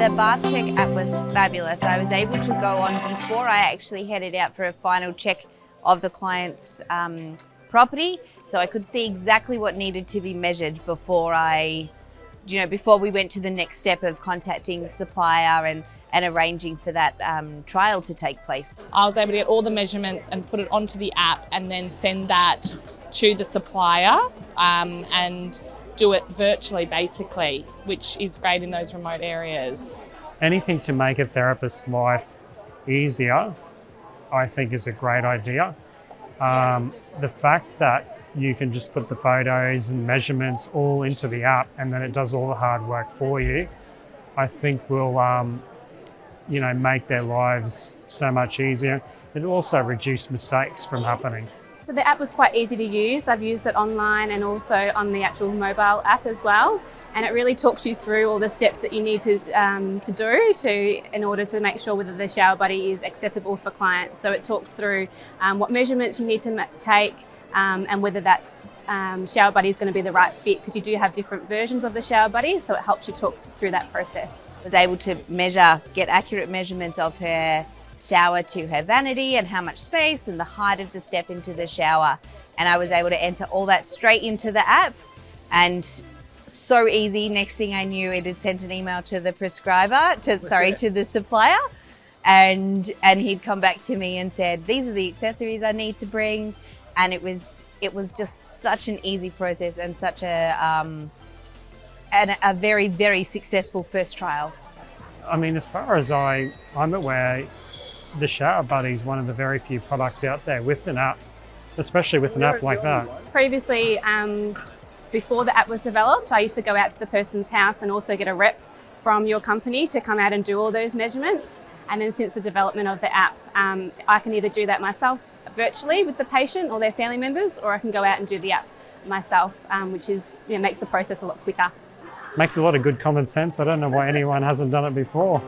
the BathCheck app was fabulous. I was able to go on before I actually headed out for a final check of the client's property, so I could see exactly what needed to be measured before before we went to the next step of contacting the supplier and arranging for that trial to take place. I was able to get all the measurements and put it onto the app and then send that to the supplier and do it virtually basically, which is great in those remote areas. Anything to make a therapist's life easier, I think, is a great idea. The fact that you can just put the photos and measurements all into the app and then it does all the hard work for you, I think will make their lives so much easier. It also reduce mistakes from happening. So the app was quite easy to use. I've used it online and also on the actual mobile app as well. And it really talks you through all the steps that you need to do in order to make sure whether the Showerbuddy is accessible for clients. So it talks through what measurements you need to take and whether that Showerbuddy is going to be the right fit, because you do have different versions of the Showerbuddy, so it helps you talk through that process. I was able to get accurate measurements of her shower to her vanity and how much space and the height of the step into the shower. And I was able to enter all that straight into the app, and so easy. Next thing I knew, it had sent an email to the to the supplier, and he'd come back to me and said, these are the accessories I need to bring. And it was just such an easy process and such a very, very successful first trial. I mean, as far as I'm aware, the Showerbuddy is one of the very few products out there with an app, especially with an app like that. Previously, before the app was developed, I used to go out to the person's house and also get a rep from your company to come out and do all those measurements. And then since the development of the app, I can either do that myself virtually with the patient or their family members, or I can go out and do the app myself, which makes the process a lot quicker. Makes a lot of good common sense. I don't know why anyone hasn't done it before.